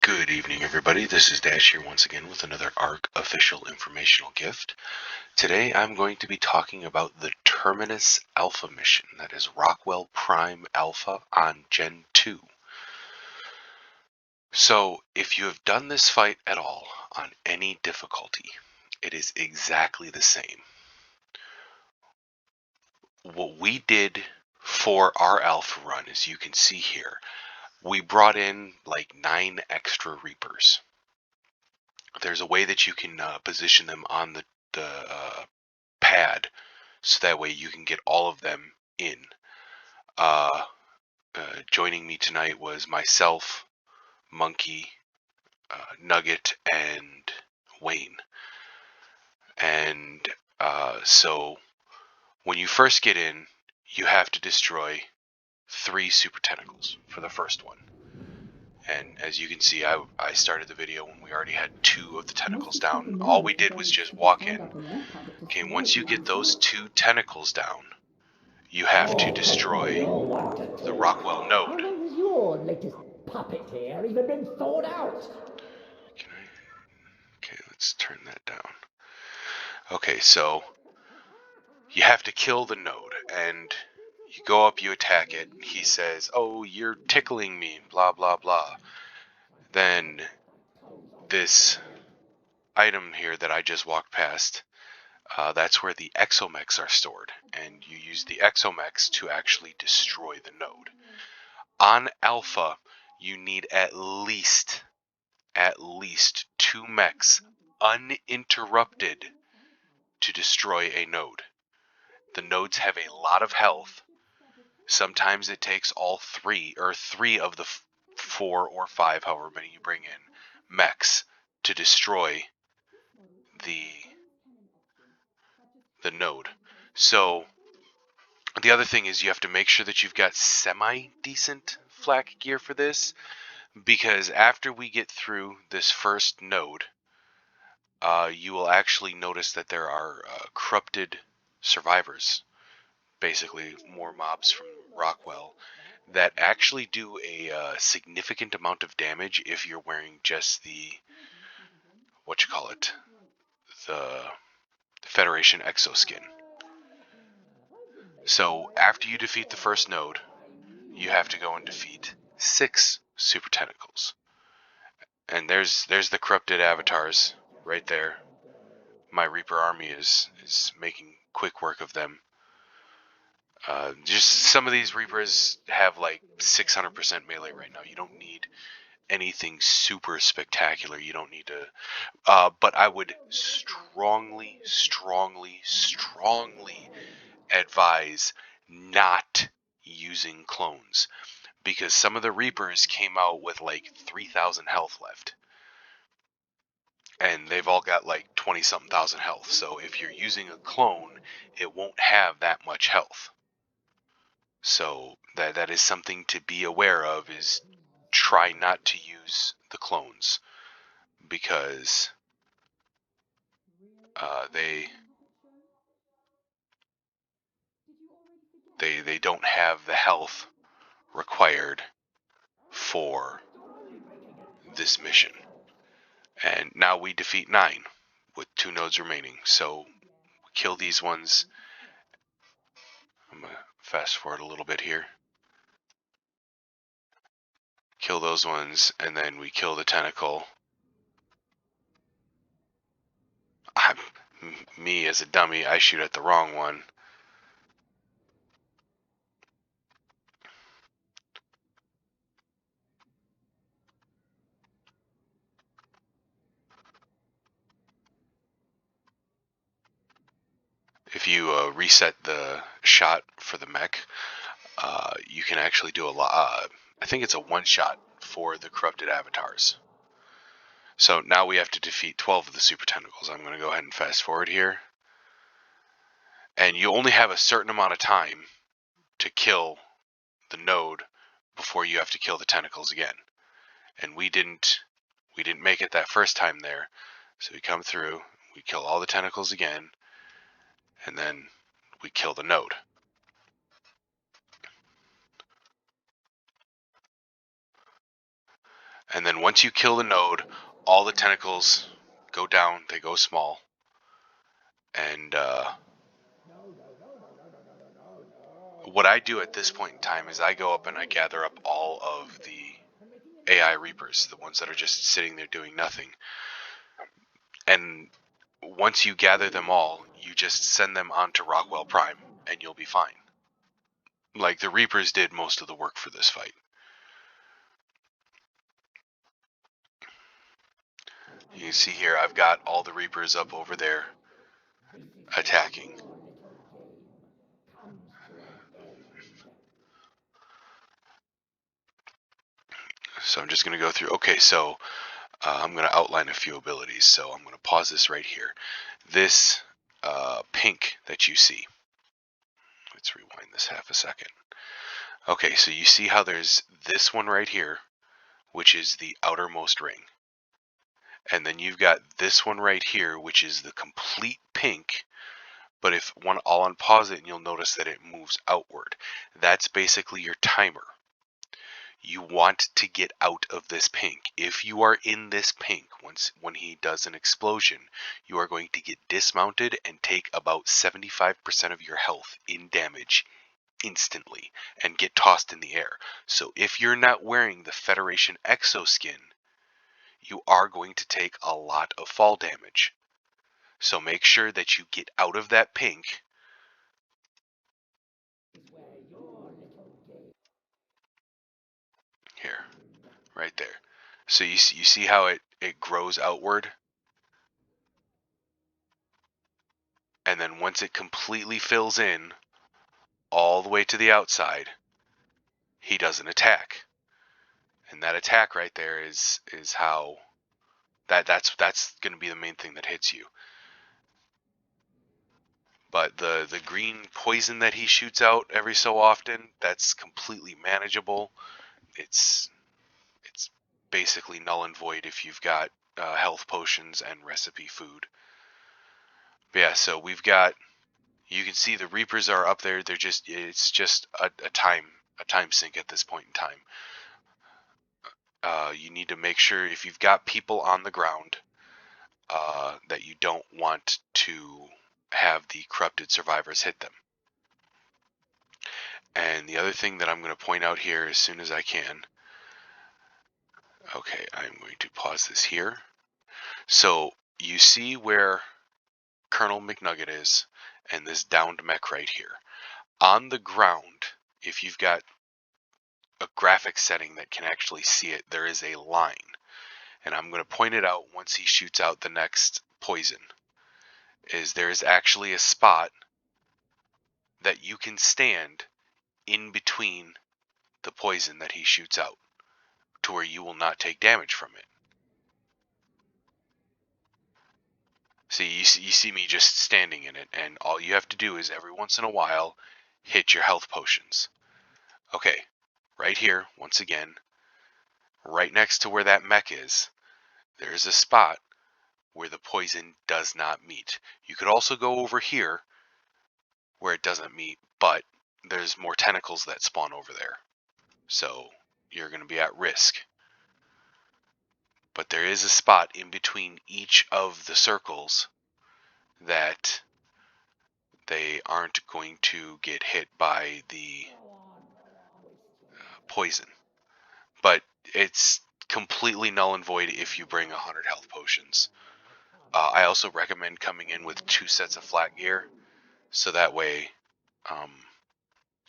Good evening, everybody. This is Dash here once again with another ARC official informational gift. Today I'm going to be talking about the Terminus Alpha mission, that is Rockwell Prime Alpha on Gen 2. So, if you have done this fight at all on any difficulty, it is exactly the same. What we did for our Alpha run, as you can see here, we brought in like 9 extra Reapers. There's a way that you can position them on the pad, so that way you can get all of them in. Joining me tonight was myself, Monkey, Nugget, and Wayne. And so when you first get in, you have to destroy 3 super tentacles for the first one. And as you can see, I started the video when we already had 2 of the tentacles down. All we did was just walk in. Okay, once you get those 2 tentacles down, you have to destroy the Rockwell node. How long has your latest puppet here even been thawed out? Okay, let's turn that down. Okay, so you have to kill the node, and you go up, you attack it. He says, "Oh, you're tickling me," blah blah blah. Then this item here that I just walked past, that's where the exomechs are stored, and you use the exomechs to actually destroy the node. On Alpha, you need at least 2 mechs uninterrupted to destroy a node. The nodes have a lot of health. Sometimes it takes all 3 of the 4 or 5, however many you bring in, mechs to destroy the node. So the other thing is you have to make sure that you've got semi-decent flak gear for this, because after we get through this first node, you will actually notice that there are corrupted survivors, basically more mobs from Rockwell, that actually do a significant amount of damage if you're wearing just the, the Federation exoskin. So after you defeat the first node, you have to go and defeat 6 super tentacles. And there's the corrupted avatars right there. My Reaper army is making quick work of them. Just some of these Reapers have like 600% melee right now. You don't need anything super spectacular. You don't need to... but I would strongly advise not using clones, because some of the Reapers came out with like 3,000 health left. And they've all got like 20-something thousand health. So if you're using a clone, it won't have that much health. So that is something to be aware of, is try not to use the clones, because they don't have the health required for this mission. And now we defeat 9 with 2 nodes remaining. So we kill these ones. I'm going to fast forward a little bit here. Kill those ones, and then we kill the tentacle. Me as a dummy, I shoot at the wrong one. If you reset the shot for the mech, you can actually do a lot. I think it's a one-shot for the corrupted avatars. So now we have to defeat 12 of the super tentacles. I'm going to go ahead and fast forward here. And you only have a certain amount of time to kill the node before you have to kill the tentacles again. And we didn't make it that first time there. So we come through, we kill all the tentacles again, and then we kill the node. And then once you kill the node, all the tentacles go down, they go small. And what I do at this point in time is I go up and I gather up all of the AI Reapers, the ones that are just sitting there doing nothing. And once you gather them all, you just send them onto Rockwell Prime, and you'll be fine. Like, the Reapers did most of the work for this fight. You can see here, I've got all the Reapers up over there attacking. So I'm just going to go through. Okay, so I'm going to outline a few abilities. So I'm going to pause this right here. This pink that you see. Let's rewind this half a second. Okay, so you see how there's this one right here, which is the outermost ring. And then you've got this one right here, which is the complete pink. But if one I'll unpause it, and you'll notice that it moves outward. That's basically your timer. You want to get out of this pink. If you are in this pink, when he does an explosion, you are going to get dismounted and take about 75% of your health in damage instantly and get tossed in the air. So if you're not wearing the Federation exoskin, you are going to take a lot of fall damage. So make sure that you get out of that pink. Here, right there. So you see how it grows outward? And then once it completely fills in all the way to the outside, he does an attack. And that attack right there is how that's going to be the main thing that hits you. But the green poison that he shoots out every so often, that's completely manageable. It's basically null and void if you've got health potions and recipe food. But yeah, so we've got, you can see the Reapers are up there. It's just a time sink at this point in time. You need to make sure if you've got people on the ground that you don't want to have the corrupted survivors hit them. And the other thing that I'm going to point out here as soon as I can. Okay, I'm going to pause this here. So you see where Colonel McNugget is and this downed mech right here. On the ground, if you've got a graphic setting that can actually see it, there is a line. And I'm going to point it out once he shoots out the next poison. There is actually a spot that you can stand in between the poison that he shoots out to where you will not take damage from it. See, you see me just standing in it, and all you have to do is every once in a while hit your health potions. Okay, right here, once again, right next to where that mech is, there's a spot where the poison does not meet. You could also go over here where it doesn't meet, but there's more tentacles that spawn over there. So you're going to be at risk. But there is a spot in between each of the circles that they aren't going to get hit by the poison. But it's completely null and void if you bring 100 health potions. I also recommend coming in with 2 sets of flat gear, so that way,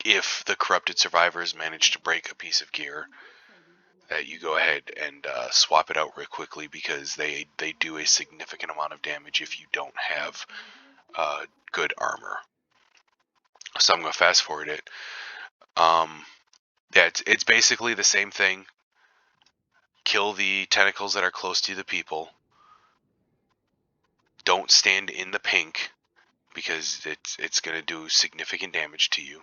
if the corrupted survivors manage to break a piece of gear, that you go ahead and swap it out real quickly, because they do a significant amount of damage if you don't have good armor. So I'm going to fast forward it. Yeah, it's basically the same thing. Kill the tentacles that are close to the people. Don't stand in the pink, because it's going to do significant damage to you.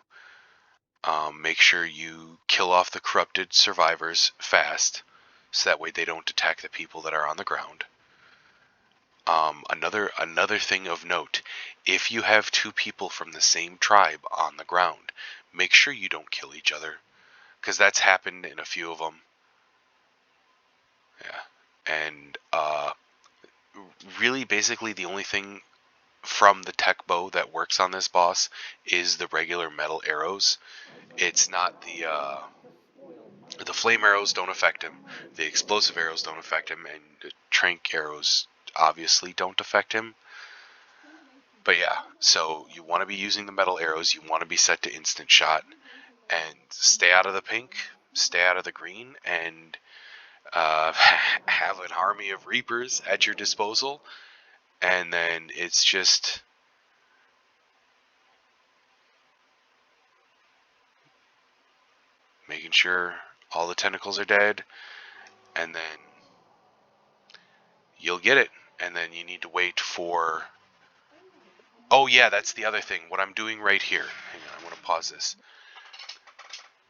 Make sure you kill off the corrupted survivors fast, so that way they don't attack the people that are on the ground. Another thing of note, if you have 2 people from the same tribe on the ground, make sure you don't kill each other, because that's happened in a few of them. And really, basically, the only thing from the tech bow that works on this boss is the regular metal arrows. It's not the flame arrows don't affect him, the explosive arrows don't affect him, and the trank arrows obviously don't affect him. But yeah, so you want to be using the metal arrows, you want to be set to instant shot, and stay out of the pink, stay out of the green, and have an army of Reapers at your disposal. And then it's just making sure all the tentacles are dead, and then you'll get it. And then you need to wait for... Oh yeah, that's the other thing. What I'm doing right here. Hang on, I want to pause this.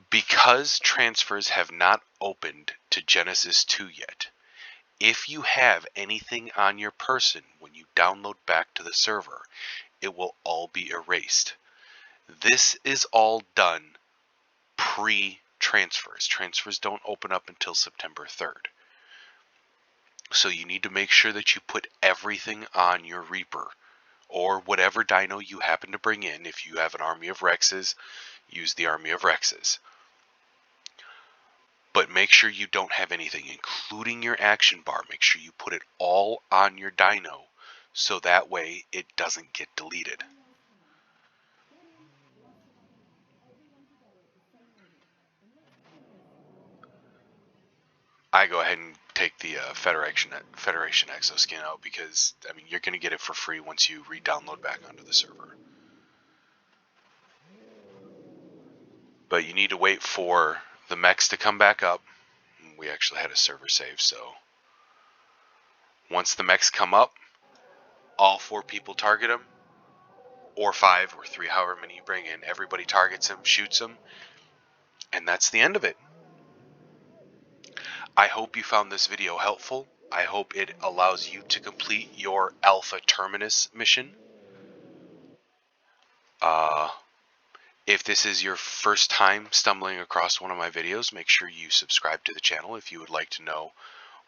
Because transfers have not opened to Genesis 2 yet, if you have anything on your person when you download back to the server, it will all be erased. This is all done pre-transfers. Transfers don't open up until September 3rd. So you need to make sure that you put everything on your Reaper, or whatever dino you happen to bring in. If you have an army of Rexes, use the army of Rexes. But make sure you don't have anything, including your action bar. Make sure you put it all on your dino, so that way it doesn't get deleted. I go ahead and take the Federation Exoskin out because, I mean, you're going to get it for free once you re-download back onto the server. But you need to wait for the mechs to come back up. We actually had a server save, so once the mechs come up, all 4 people target them, or 5 or 3, however many you bring in. Everybody targets them, shoots them, and that's the end of it. I hope you found this video helpful. I hope it allows you to complete your Alpha Terminus mission. If this is your first time stumbling across one of my videos, make sure you subscribe to the channel if you would like to know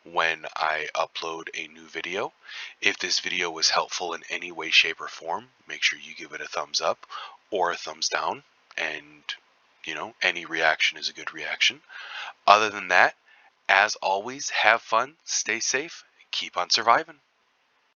when I upload a new video. If this video was helpful in any way, shape, or form, make sure you give it a thumbs up or a thumbs down. And, you know, any reaction is a good reaction. Other than that, as always, have fun, stay safe, keep on surviving.